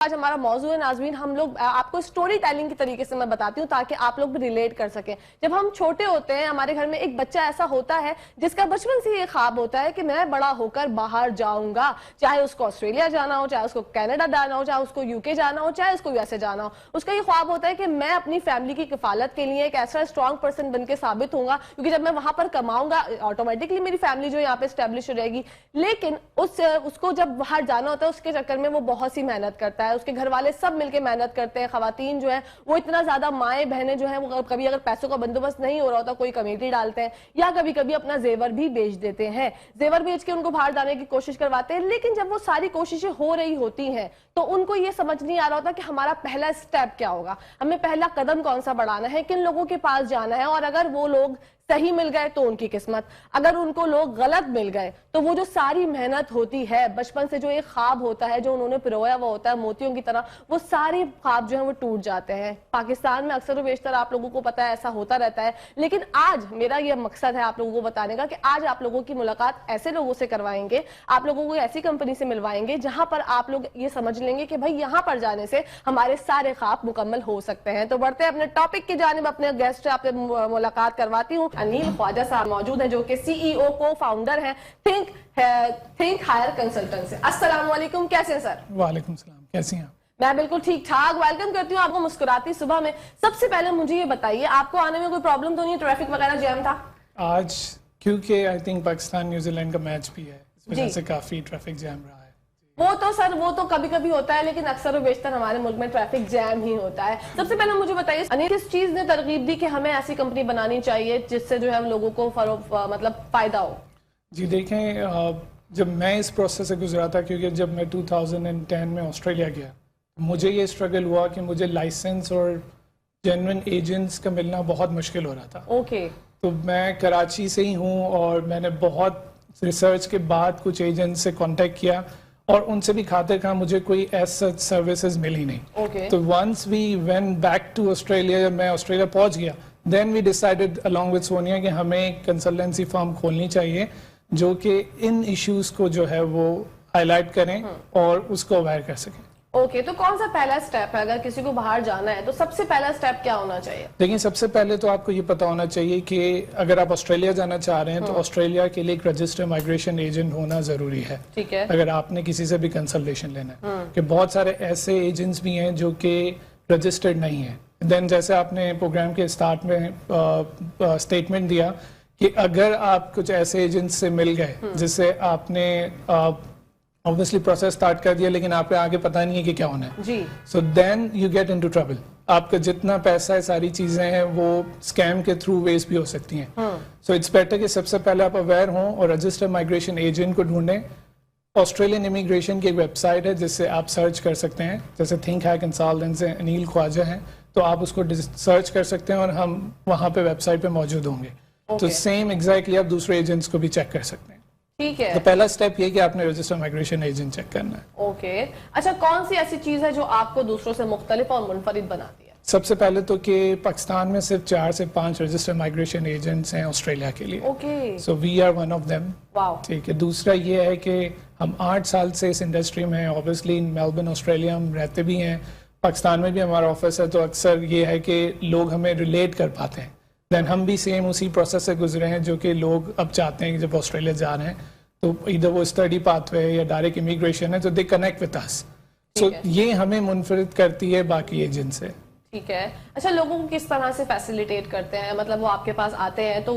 آج ہمارا موضوع ہے ناظرین، ہم لوگ آپ کو اسٹوری ٹیلنگ کے طریقے سے میں بتاتی ہوں تاکہ آپ لوگ بھی ریلیٹ کر سکیں. جب ہم چھوٹے ہوتے ہیں ہمارے گھر میں ایک بچہ ایسا ہوتا ہے جس کا بچپن سے یہ خواب ہوتا ہے کہ میں بڑا ہو کر باہر جاؤں گا، چاہے اس کو آسٹریلیا جانا ہو، چاہے اس کو کینیڈا جانا ہو، چاہے اس کو UK جانا ہو، چاہے اس کو USA جانا ہو. اس کا یہ خواب ہوتا ہے کہ میں اپنی فیملی کی کفالت کے لیے ایک ایسا اسٹرانگ پرسن بن کے ثابت ہوں گا، کیونکہ جب میں وہاں پر کماؤں گا آٹومیٹکلی میری فیملی جو یہاں پہ اسٹیبلش ہو جائے گی. لیکن اس کو جب باہر جانا ہوتا ہے اس کے چکر میں وہ بہت سی محنت کرتا ہے، اس کے گھر والے سب مل کے محنت کرتے ہیں. خواتین جو ہیں وہ اتنا زیادہ مائیں بہنیں جو ہیں وہ کبھی اگر پیسوں کا بندوبست نہیں ہو رہا ہوتا کوئی کمیٹی ڈالتے ہیں یا کبھی کبھی اپنا زیور بھی بیچ دیتے ہیں، زیور بیچ کے ان کو باہر جانے کی کوشش کرواتے ہیں. لیکن جب وہ ساری کوششیں ہو رہی ہوتی ہیں تو ان کو یہ سمجھ نہیں آ رہا ہوتا کہ ہمارا پہلا اسٹیپ کیا ہوگا، ہمیں پہلا قدم کون سا بڑھانا ہے، کن لوگوں کے پاس جانا ہے. اور اگر وہ لوگ صحیح مل گئے تو ان کی قسمت، اگر ان کو لوگ غلط مل گئے تو وہ جو ساری محنت ہوتی ہے بچپن سے جو ایک خواب ہوتا ہے جو انہوں نے پرویا ہوا ہوتا ہے موتیوں کی طرح، وہ سارے خواب جو ہیں وہ ٹوٹ جاتے ہیں. پاکستان میں اکثر و بیشتر آپ لوگوں کو پتا ہے ایسا ہوتا رہتا ہے. لیکن آج میرا یہ مقصد ہے آپ لوگوں کو بتانے کا کہ آج آپ لوگوں کی ملاقات ایسے لوگوں سے کروائیں گے، آپ لوگوں کو ایسی کمپنی سے ملوائیں گے جہاں پر آپ لوگ یہ سمجھ لیں گے کہ بھائی یہاں پر جانے سے ہمارے سارے خواب مکمل ہو سکتے ہیں. تو بڑھتے ہیں اپنے ٹاپک کی جانب، اپنے گیسٹ سے آپ سے ملاقات کرواتی ہوں. انیل خواجہ صاحب موجود ہیں جو کہ CEO کو فاؤنڈر ہیں تھنک ہائر کنسلٹنٹ سے. السلام علیکم، کیسے ہیں سر؟ وعلیکم السلام، کیسی ہیں آپ؟ میں بالکل ٹھیک ٹھاک. ویلکم کرتی ہوں آپ کو مسکراتی صبح میں. سب سے پہلے مجھے یہ بتائیے آپ کو آنے میں کوئی پرابلم تو نہیں ہے؟ ٹریفک وغیرہ جیم تھا آج؟ کیونکہ I think Pakistan New Zealand کا میچ بھی ہے، اس وجہ سے کافی ٹریفک جیم رہا ہے. وہ تو سر وہ تو کبھی کبھی ہوتا ہے لیکن اکثر و بیشتر ہمارے ملک میں ٹریفک جیم ہی ہوتا ہے. سب سے پہلے مجھے بتائیے انیل کس چیز نے ترغیب دی کہ ہمیں ایسی کمپنی بنانی چاہیے جس سے جو ہے لوگوں کو مطلب فائدہ ہو؟ جی دیکھیں، جب میں اس پروسیس سے گزرا تھا، کیونکہ جب میں 2010 میں آسٹریلیا گیا مجھے یہ اسٹرگل ہوا کہ مجھے لائسنس اور جینوئن ایجنٹس کا ملنا بہت مشکل ہو رہا تھا. اوکے. تو میں کراچی سے ہی ہوں اور میں نے بہت ریسرچ کے بعد کچھ ایجنٹ سے کانٹیکٹ کیا اور ان سے بھی خاطر کہا، مجھے کوئی ایسا سروسز ملی نہیں. تو once we went back to Australia, جب میں آسٹریلیا پہنچ گیا then we decided along with Sonia کہ ہمیں کنسلٹنسی فرم کھولنی چاہیے جو کہ ان ایشوز کو جو ہے وہ ہائی لائٹ کریں اور اس کو اویئر کر سکیں. اوکے. تو کون سا پہلا اسٹیپ ہے اگر کسی کو باہر جانا ہے تو سب سے پہلا اسٹیپ کیا ہونا چاہیے؟ دیکھیں، سب سے پہلے تو آپ کو یہ پتا ہونا چاہیے کہ اگر آپ آسٹریلیا جانا چاہ رہے ہیں تو آسٹریلیا کے لیے ایک رجسٹرڈ مائگریشن ایجنٹ ہونا ضروری ہے. ٹھیک ہے. اگر آپ نے کسی سے بھی کنسلٹیشن لینا ہے کہ بہت سارے ایسے ایجنٹس بھی ہیں جو کہ رجسٹرڈ نہیں ہیں. دین جیسے آپ نے پروگرام کے اسٹارٹ میں اسٹیٹمنٹ دیا کہ اگر آپ کچھ ایسے ایجنٹس سے مل گئے جس سے آپ نے obviously پروسیس سٹارٹ کر دیا لیکن آپ کو آگے پتہ نہیں ہے کہ کیا ہونا ہے، جی، so then you get into trouble. آپ کا جتنا پیسہ ہے ساری چیزیں ہیں وہ اسکیم کے تھرو ویسٹ بھی ہو سکتی ہیں. سو اٹس بیٹر کہ سب سے پہلے آپ اویئر ہوں اور رجسٹرڈ مائگریشن ایجنٹ کو ڈھونڈیں. آسٹریلین امیگریشن کی ایک ویب سائٹ ہے جس سے آپ سرچ کر سکتے ہیں، جیسے تھنک ہائر کنسلٹنٹ سے انیل خواجہ ہیں تو آپ اس کو سرچ کر سکتے ہیں اور ہم وہاں پہ ویب سائٹ پہ موجود ہوں گے. تو سیم ایگزیکٹلی آپ دوسرے ایجنٹس کو بھی چیک کر سکتے ہیں. ٹھیک ہے. تو پہلا اسٹیپ یہ کہ آپ نے رجسٹرڈ مائگریشن ایجنٹ چیک کرنا ہے. اوکے. اچھا، کون سی ایسی چیز ہے جو آپ کو دوسروں سے مختلف اور منفرد بناتی ہے؟ سب سے پہلے تو کہ پاکستان میں صرف 4 سے 5 رجسٹرڈ مائگریشن ایجنٹس ہیں آسٹریلیا کے لیے. Okay. So we are one of them. Wow. ٹھیک ہے. دوسرا یہ ہے کہ ہم 8 سال سے اس انڈسٹری میں ہیں. اوبیسلی میلبرن آسٹریلیا ہم رہتے بھی ہیں، پاکستان میں بھی ہمارا آفس ہے، تو اکثر یہ ہے کہ لوگ ہمیں ریلیٹ کر پاتے ہیں. دین ہم بھی سیم اسی پروسیس سے گزرے ہیں جو کہ لوگ اب چاہتے ہیں کہ جب آسٹریلیا جا رہے ہیں تو ادھر وہ اسٹڈی پاتھ وے یا ڈائریکٹ امیگریشن ہے تو دے کنیکٹ وتھ اس. سو یہ ہمیں منفرد کرتی ہے باقی ایجنٹ سے. ٹھیک ہے. اچھا، لوگوں کو کس طرح سے فیسیلیٹیٹ کرتے ہیں؟ مطلب وہ آپ کے پاس آتے ہیں تو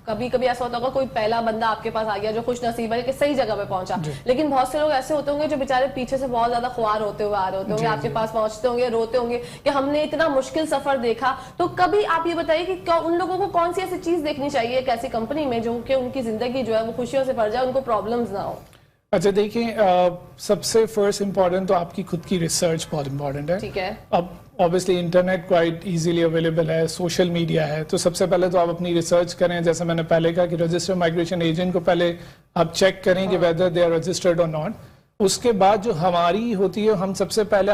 کبھی کبھی ایسا ہوتا ہوگا کوئی پہلا بندہ آپ کے پاس آ گیا جو خوش نصیب ہے کہ صحیح جگہ پہ پہنچا، لیکن بہت سے لوگ ایسے ہوتے ہوں گے جو بیچارے پیچھے سے بہت زیادہ خوار ہوتے ہوئے آ رہے ہوتے ہوں گے، آپ کے پاس پہنچتے ہوں گے، روتے ہوں گے کہ ہم نے اتنا مشکل سفر دیکھا. تو کبھی آپ یہ بتائیے کہ ان لوگوں کو کون سی ایسی چیز دیکھنی چاہیے ایک ایسی کمپنی میں جو کہ ان کی زندگی جو ہے وہ خوشیوں سے بھر جائے، ان کو پرابلمز نہ ہو؟ اچھا دیکھیں، سب سے فرسٹ امپورٹنٹ تو آپ کی خود کی ریسرچ بہت امپورٹنٹ ہے. ٹھیک ہے. اب obviously internet quite easily available ہے، سوشل میڈیا ہے، تو سب سے پہلے تو آپ اپنی ریسرچ کریں. جیسے میں نے پہلے کہا کہ رجسٹرڈ مائگریشن ایجنٹ کو پہلے آپ چیک کریں کہ ویدر دے آر رجسٹرڈ اور ناٹ. اس کے بعد جو ہماری ہوتی ہے ہم سب سے پہلے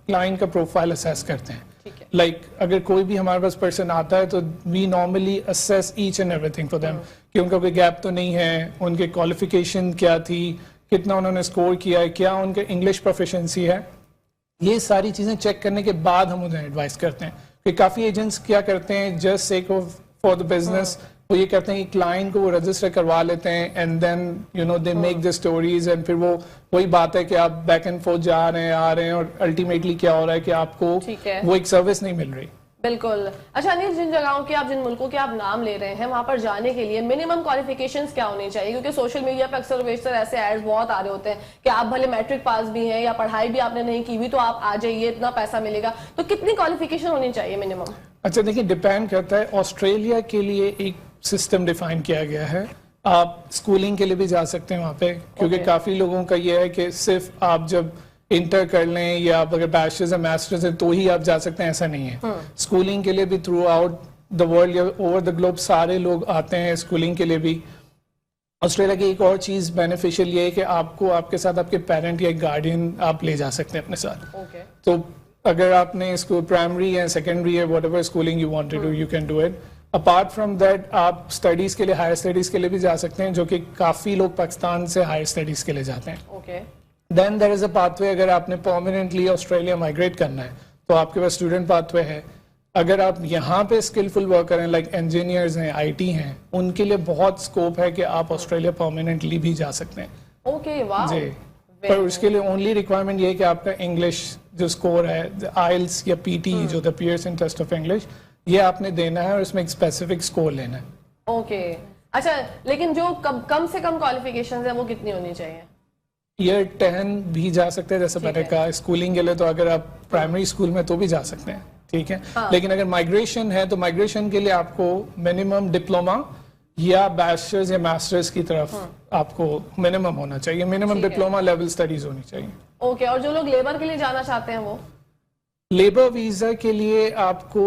کلائنٹ کا پروفائل اسیس کرتے ہیں. لائک اگر کوئی بھی ہمارے پاس پرسن آتا ہے تو we normally assess each and everything for them کہ ان کا کوئی گیپ تو نہیں ہے، ان کے کوالیفیکیشن کیا تھی، کتنا انہوں نے اسکور کیا ہے، کیا ان کے انگلش پروفیشنسی ہے. یہ ساری چیزیں چیک کرنے کے بعد ہم انہیں ایڈوائز کرتے ہیں. کہ کافی ایجنٹس کیا کرتے ہیں just sake of for the business, وہ یہ کرتے ہیں کہ کلائنٹ کو وہ رجسٹر کروا لیتے ہیں and then you know they make the stories, and پھر وہ وہی بات ہے کہ آپ بیک اینڈ فورتھ جا رہے ہیں آ رہے ہیں, اور الٹیمیٹلی کیا ہو رہا ہے کہ آپ کو وہ ایک سروس نہیں مل رہی. بالکل. اچھا انیل, جن جگہوں کے آپ, جن ملکوں کے آپ نام لے رہے ہیں, وہاں پر جانے کے لیے منیمم کوالیفیکیشنز کیا ہونی چاہیے؟ کیونکہ سوشل میڈیا پہ اکثر و بیشتر ایسے ایڈز بہت آ رہے ہوتے ہیں کہ آپ بھلے میٹرک پاس بھی ہیں یا پڑھائی بھی آپ نے نہیں کی ہوئی تو آپ آ جائیے, اتنا پیسہ ملے گا. تو کتنی کوالیفیکیشن ہونی چاہیے منیمم؟ اچھا دیکھیں, ڈیپینڈ کرتا ہے. آسٹریلیا کے لیے ایک سسٹم ڈیفائن کیا گیا ہے. آپ اسکولنگ کے لیے بھی جا سکتے ہیں وہاں پہ, کیونکہ کافی لوگوں کا یہ ہے کہ صرف آپ جب انٹر کر لیں یا آپ اگر بیچلرز یا ماسٹرز ہیں تو ہی آپ جا سکتے ہیں, ایسا نہیں ہے. اسکولنگ کے لیے بھی تھرو آؤٹ دا ورلڈ یا اوور دا گلوب سارے لوگ آتے ہیں اسکولنگ کے لیے بھی. آسٹریلیا کی ایک اور چیز بینیفیشیل یہ ہے کہ آپ کو آپ کے ساتھ آپ کے پیرنٹ یا ایک گارڈین آپ لے جا سکتے ہیں اپنے ساتھ. تو اگر آپ نے اس کو پرائمری یا سیکنڈری ہے whatever schooling you want to do you can do it. Apart from that آپ اسٹڈیز کے لیے, ہائر اسٹڈیز کے لیے بھی جا سکتے ہیں, جو کہ کافی لوگ پاکستان سے ہائر اسٹڈیز کے لیے جاتے ہیں. دین دیر از اے پاتھ وے, اگر آپ نے پرماننٹلی آسٹریلیا مائگریٹ کرنا ہے تو آپ کے پاس اسٹوڈنٹ پاتھ وے ہے. اگر آپ یہاں پہ اسکلفل ورکر ہیں لائک انجینئرز ہیں, آئی ٹی ہیں, ان کے لیے بہت اسکوپ ہے کہ آپ آسٹریلیا پرماننٹلی بھی جا سکتے ہیں. جی, پر اس کے لیے اونلی ریکوائرمنٹ یہ ہے کہ آپ کا انگلش جو اسکور ہے آئلس یا پی ٹی جو دا پیئرسن ٹیسٹ آف انگلش, یہ آپ نے دینا ہے اور اس میں ایک اسپیسیفک اسکور لینا ہے. اوکے. اچھا, لیکن جو کم سے کم کوالیفیکیشنز ہیں وہ کتنی ہونی چاہیے؟ ایئر 10 بھی جا سکتے ہیں, جیسے میں نے کہا اسکولنگ کے لیے تو اگر آپ پرائمری اسکول میں تو بھی جا سکتے ہیں, ٹھیک ہے. لیکن اگر مائگریشن ہے تو مائگریشن کے لیے آپ کو منیمم ڈپلوما یا بیچلرز یا ماسٹرز کی طرف آپ کو منیمم ہونا چاہیے, منیمم ڈپلوما لیول اسٹڈیز ہونی چاہیے. اوکے. اور جو لوگ لیبر کے لیے جانا چاہتے ہیں وہ لیبر ویزا کے لیے آپ کو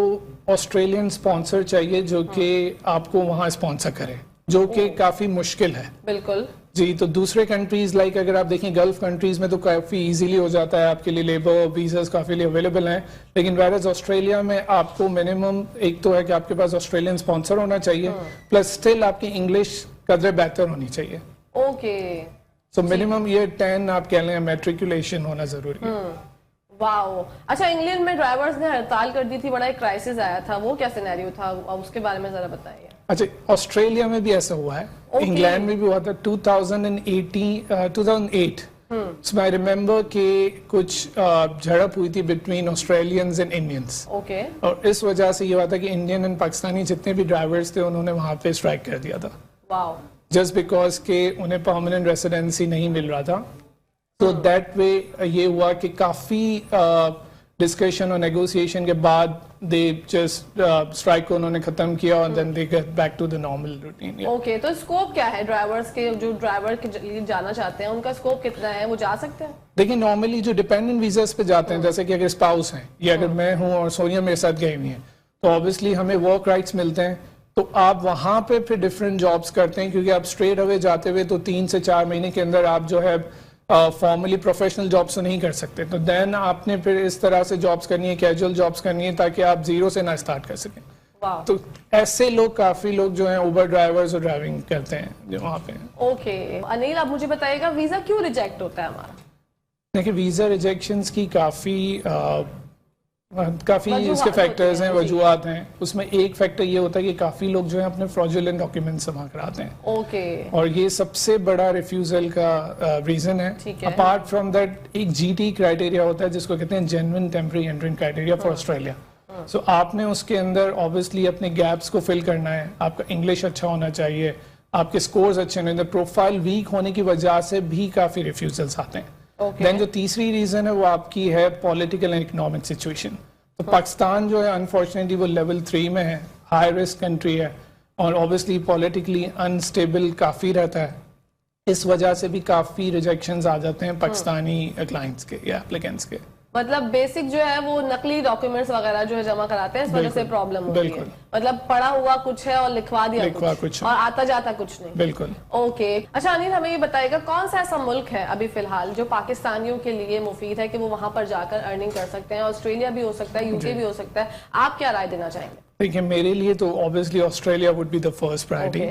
آسٹریلین اسپانسر چاہیے جو کہ آپ کو وہاں اسپانسر کرے, جو کہ کافی مشکل ہے. بالکل جی. تو دوسرے کنٹریز لائک اگر آپ دیکھیں گلف کنٹریز میں تو کافی ایزیلی ہو جاتا ہے آپ کے لیے, لیبر ویزاز کافی اویلیبل ہیں. لیکن ویئرز آسٹریلیا میں آپ کو منیمم ایک تو ہے کہ آپ کے پاس آسٹریلین اسپانسر ہونا چاہیے, پلس اسٹل آپ کی انگلش قدر بہتر ہونی چاہیے. اوکے. سو منیمم ایئر 10 آپ کہہ لیں میٹریکولیشن ہونا ضروری ہے. واو. اچھا, انگلینڈ میں ڈرائیورز نے ہڑتال کر دی تھی, بڑا ایک کرائسس آیا تھا, وہ کیا سینیریو تھا, اس کے بارے میں ذرا بتائیے. اچھا, آسٹریلیا میں بھی ایسا ہوا ہے, انگلینڈ میں بھی ہوا تھا 2008. اس میں آئی ریمبر کہ کچھ جھڑپ ہوئی تھی بٹوین آسٹریلینز اینڈ انڈینس, اور اس وجہ سے یہ ہوا تھا کہ انڈین اینڈ پاکستانی جتنے بھی ڈرائیورز تھے انہوں نے وہاں پہ اسٹرائک کر دیا تھا. واو. جسٹ بیکاز کہ انہیں پرماننٹ ریسیڈنسی نہیں مل رہا تھا. تو دیٹ وے یہ ہوا کہ کافی ڈسکشن اور نیگوسیشن کے بعد دے جسٹ اسٹرائک کو انہوں نے ختم کیا اور then they get back to the normal routine. Okay. تو اسکوپ کیا ہے ڈرائیورز کے, جو ڈرائیور کے لیے جانا چاہتے ہیں ان کا اسکوپ کتنا ہے, وہ جا سکتے ہیں؟ دیکھیں نارملی جو ڈیپینڈنٹ ویزاز پہ جاتے ہیں, جیسے کہ اگر اسپاؤس ہیں یا اگر میں ہوں اور سونیا میرے ساتھ گئی ہوئی ہیں, تو آبویسلی ہمیں ورک رائٹس ملتے ہیں. تو آپ وہاں پہ پھر ڈفرینٹ جابس کرتے ہیں, کیونکہ آپ اسٹریٹ اوے جاتے ہوئے تو 3 سے 4 مہینے کے اندر آپ جو ہے فارملی پروفیشنل جابس تو نہیں کر سکتے. تو دین آپ نے پھر اس طرح سے جابس کرنی ہے, کیجول جابس کرنی ہے, تاکہ آپ زیرو سے نہ اسٹارٹ کر سکیں. تو ایسے لوگ کافی لوگ جو ہیں اوبر ڈرائیورز اور ڈرائیونگ کرتے ہیں جو وہاں پہ. اوکے. انیل, آپ مجھے بتائیے گا ویزا کیوں ریجیکٹ ہوتا ہے ہمارا؟ دیکھیں ویزا ریجیکشنز کی کافی اس کے فیکٹرز ہیں, وجوہات ہیں. اس میں ایک فیکٹر یہ ہوتا ہے کہ کافی لوگ جو ہیں اپنے فراڈولنٹ ڈاکیومنٹس جمع کراتے ہیں. اوکے. اور یہ سب سے بڑا ریفیوزل کا ریزن ہے. اپارٹ فرام دیٹ ایک جی ٹی کرائٹیریا ہوتا ہے جس کو کہتے ہیں genuine temporary entrant criteria for Australia. So آپ نے اس کے اندر اوبیسلی اپنے گیپس کو فل کرنا ہے, آپ کا انگلش اچھا ہونا چاہیے, آپ کے سکورز اچھے ہونے, پروفائل ویک ہونے کی وجہ سے بھی کافی ریفیوزلس آتے ہیں. دین جو تیسری ریزن ہے وہ آپ کی ہے پولیٹیکل اینڈ اکنامک سچویشن. تو پاکستان جو ہے انفارچونیٹلی وہ لیول 3 میں ہے, ہائی رسک کنٹری ہے, اور اوبیسلی پولیٹیکلی انسٹیبل کافی رہتا ہے. اس وجہ سے بھی کافی ریجیکشنز آ جاتے ہیں پاکستانی کلائنٹس کے یا اپلیکینٹس کے. مطلب بیسک جو ہے وہ نقلی ڈاکیومنٹس وغیرہ جو ہے جمع کراتے ہیں, اس وجہ سے پرابلم ہوتی ہے. مطلب پڑھا ہوا کچھ ہے اور لکھوا دیا کچھ اور آتا جاتا کچھ نہیں. بالکل. اوکے. اچھا انیل, ہمیں یہ بتائے گا کون سا ایسا ملک ہے ابھی فی الحال جو پاکستانیوں کے لیے مفید ہے کہ وہ وہاں پر جا کر ارننگ کر سکتے ہیں؟ آسٹریلیا بھی ہو سکتا ہے, یو کے بھی ہو سکتا ہے, آپ کیا رائے دینا چاہیں گے؟ دیکھیں میرے لیے تو obviously Australia would be the first priority.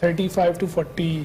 35 to 40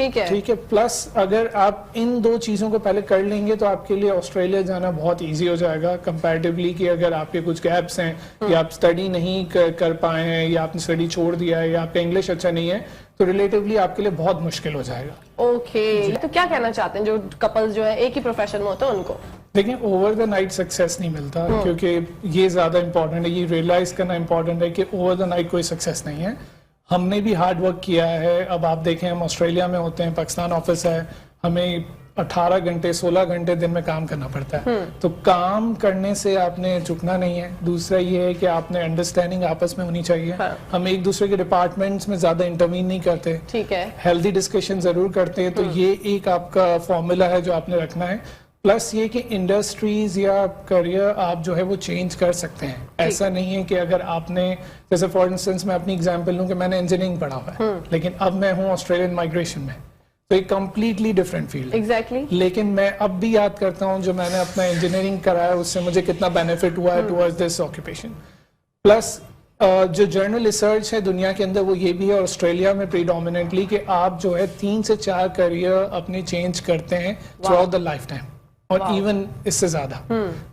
ٹھیک ہے. پلس اگر آپ ان 2 چیزوں کو پہلے کر لیں گے تو آپ کے لیے آسٹریلیا جانا بہت ایزی ہو جائے گا کمپیریٹیولی, کہ اگر آپ کے کچھ گیپس ہیں یا آپ اسٹڈی نہیں کر پائے ہیں یا آپ نے اسٹڈی چھوڑ دیا ہے یا آپ کا انگلش اچھا نہیں ہے تو ریلیٹیولی آپ کے لیے بہت مشکل ہو جائے گا. اوکے, تو کیا کہنا چاہتے ہیں جو کپلز جو ہے ایک ہی پروفیشن میں ہوتے ہیں ان کو؟ دیکھیں, اوور دا نائٹ سکسیس نہیں ملتا, کیونکہ یہ زیادہ امپورٹنٹ ہے, یہ ریئلائز کرنا امپورٹنٹ ہے کہ اوور دا نائٹ کوئی سکسیس نہیں ہے. ہم نے بھی ہارڈ ورک کیا ہے. اب آپ دیکھیں ہم آسٹریلیا میں ہوتے ہیں, پاکستان آفس ہے, ہمیں 18 گھنٹے 16 گھنٹے دن میں کام کرنا پڑتا ہے. تو کام کرنے سے آپ نے جھکنا نہیں ہے. دوسرا یہ ہے کہ آپ نے انڈرسٹینڈنگ آپس میں ہونی چاہیے. ہم ایک دوسرے کے ڈپارٹمنٹس میں زیادہ انٹروین نہیں کرتے, ٹھیک ہے, ہیلدی ڈسکشن ضرور کرتے ہیں. تو یہ ایک آپ کا فارمولا ہے جو آپ نے رکھنا ہے. پلس یہ کہ انڈسٹریز یا کریئر آپ جو ہے وہ چینج کر سکتے ہیں. ایسا نہیں ہے کہ اگر آپ نے, جیسے فار انسٹنس میں اپنی اگزامپل لوں کہ میں نے انجینئرنگ پڑھا ہوا ہے لیکن اب میں ہوں آسٹریلین مائگریشن میں, تو ایک کمپلیٹلی ڈفرینٹ فیلڈ ایگزیکٹلی. لیکن میں اب بھی یاد کرتا ہوں جو میں نے اپنا انجینئرنگ کرایا اس سے مجھے کتنا بینیفٹ ہوا ہے ٹورڈز دس آکوپیشن. پلس جو جرنل ریسرچ ہے دنیا کے اندر وہ یہ بھی ہے, اور آسٹریلیا میں پریڈومیننٹلی, کہ آپ جو ہے 3 سے 4 کریئر اپنے چینج کرتے ہیں through out the life time, اور ایون اس سے زیادہ.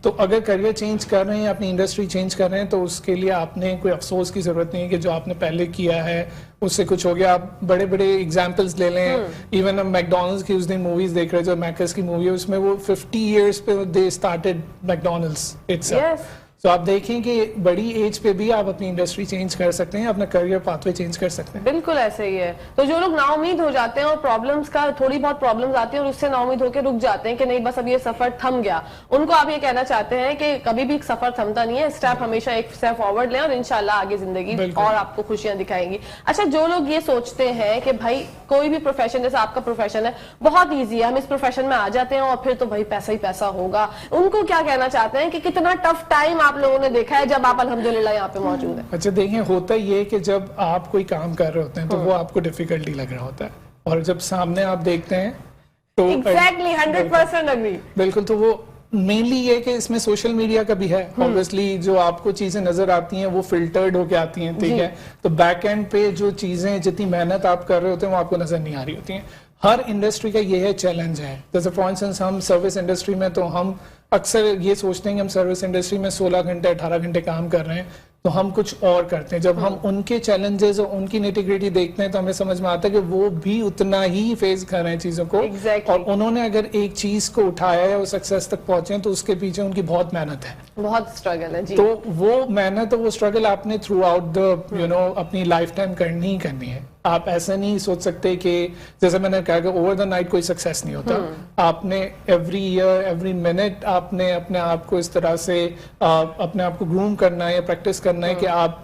تو اگر کریئر چینج کر رہے ہیں, اپنی انڈسٹری چینج کر رہے ہیں, تو اس کے لیے آپ نے کوئی افسوس کی ضرورت نہیں ہے کہ جو آپ نے پہلے کیا ہے اس سے کچھ ہو گیا. آپ بڑے بڑے ایگزامپلس لے لیں, ایون ہم میکڈونلڈس کی اس دن موویز دیکھ رہے, جو میکرز کی مووی ہے اس میں وہ 50 ایئرس پہ دے اسٹارٹڈ میکڈونلڈس اٹسیلف. تو آپ دیکھیں کہ بڑی ایج پہ بھی آپ اپنی انڈسٹری چینج کر سکتے ہیں, اپنا کریئر پاتھ وے چینج کر سکتے ہیں. بالکل ایسے ہی ہے. تو جو لوگ نا امید ہو جاتے ہیں اور پرابلمس کا تھوڑی بہت پرابلمس آتی ہیں اور اس سے نا امید ہو کے رک جاتے ہیں کہ نہیں بس اب یہ سفر تھم گیا, ان کو آپ یہ کہنا چاہتے ہیں کہ کبھی بھی سفر تھمتا نہیں ہے, اسٹیپ ہمیشہ ایک اسٹیپ فارورڈ لیں اور انشاءاللہ آگے زندگی اور آپ کو خوشیاں دکھائیں گی. اچھا, جو لوگ یہ سوچتے ہیں کہ بھائی کوئی بھی پروفیشن, جیسے آپ کا پروفیشن ہے بہت ایزی ہے, ہم اس پروفیشن میں آ جاتے ہیں اور پھر تو بھائی پیسہ ہی پیسہ ہوگا, ان کو کیا کہنا چاہتے ہیں کہ کتنا ٹف ٹائم آپ لوگوں نے دیکھا ہے جب آپ الحمدللہ یہاں پہ موجود ہیں؟ اچھا دیکھیں, ہوتا یہ کہ جب آپ کوئی کام کر رہے ہوتے ہیں تو وہ آپ کو ڈیفیکلٹی لگ رہا ہوتا ہے, اور جب سامنے آپ دیکھتے ہیں تو ایگزیکٹلی 100% اگری. بالکل. تو وہ مینلی یہ کہ اس میں سوشل میڈیا کا بھی ہے, obviously جو آپ کو چیزیں نظر آتی ہیں وہ فلٹرڈ ہو کے آتی ہیں, ٹھیک ہے, تو بیک اینڈ پہ جو چیزیں جتنی محنت آپ کر رہے ہوتے ہیں وہ آپ کو نظر نہیں آ رہی ہوتی ہیں. ہر انڈسٹری کا یہ ہے چیلنج ہے. جیسے فار انسٹنس ہم سروس انڈسٹری میں, تو ہم اکثر یہ سوچتے ہیں کہ ہم سروس انڈسٹری میں 16 گھنٹے 18 گھنٹے کام کر رہے ہیں تو ہم کچھ اور کرتے ہیں. جب ہم ان کے چیلنجز اور ان کی نیٹی-گریٹی دیکھتے ہیں تو ہمیں سمجھ میں آتا ہے کہ وہ بھی اتنا ہی فیس کر رہے ہیں چیزوں کو, اور انہوں نے اگر ایک چیز کو اٹھایا ہے اور سکسیس تک پہنچے ہیں تو اس کے پیچھے ان کی بہت محنت ہے, بہت اسٹرگل ہے. تو وہ محنت اور وہ اسٹرگل آپ نے تھرو آؤٹ دا اپنی لائف ٹائم کرنی ہی کرنی ہے. آپ ایسا نہیں سوچ سکتے کہ جیسے میں نے کہا کہ اوور دا نائٹ کوئی سکسیس نہیں ہوتا. آپ نے ایوری ایئر ایوری منٹ آپ نے اپنے آپ کو اس طرح سے اپنے آپ کو گروم کرنا ہے یا پریکٹس کرنا ہے کہ آپ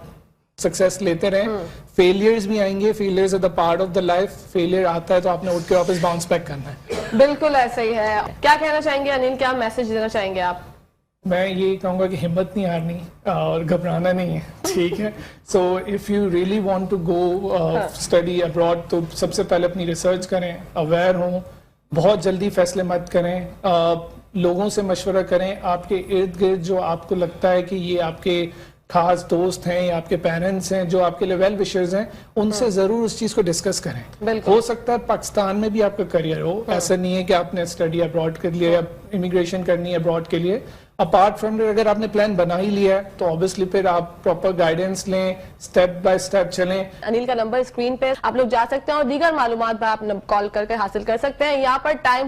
سکسیس لیتے رہیں. فیلئرز بھی آئیں گے, failures are the part of the life. Failure آتا ہے تو آپ نے اٹھ کے واپس باؤنس بیک کرنا ہے. بالکل ایسا ہی ہے. کیا کہنا چاہیں گے انیل, کیا میسج دینا چاہیں گے آپ؟ میں یہ کہوں گا کہ ہمت نہیں ہارنی اور گھبرانا نہیں ہے, ٹھیک ہے. So if you really want to go study abroad تو سب سے پہلے اپنی ریسرچ کریں, اویئر ہوں, بہت جلدی فیصلے مت کریں, لوگوں سے مشورہ کریں. آپ کے ارد گرد جو آپ کو لگتا ہے کہ یہ آپ کے خاص دوست ہیں یا آپ کے پیرنٹس ہیں جو آپ کے لیے ویل وشرز ہیں, ان سے ضرور اس چیز کو ڈسکس کریں. ہو سکتا ہے پاکستان میں بھی آپ کا کریئر ہو, ایسا نہیں ہے کہ آپ نے اسٹڈی ابراڈ کے لیے یا امیگریشن کرنی ہے ابراڈ کے لیے. اپارٹ فرام اگر آپ نے پلان بنا ہی لیا ہے تو obviously پھر آپ پراپر گائیڈنس لیں, اسٹیپ بائی اسٹیپ چلیں. انیل کا نمبر اسکرین پہ آپ لوگ جا سکتے ہیں اور دیگر معلومات آپ کال کر کے حاصل کر سکتے ہیں. یہاں پر ٹائم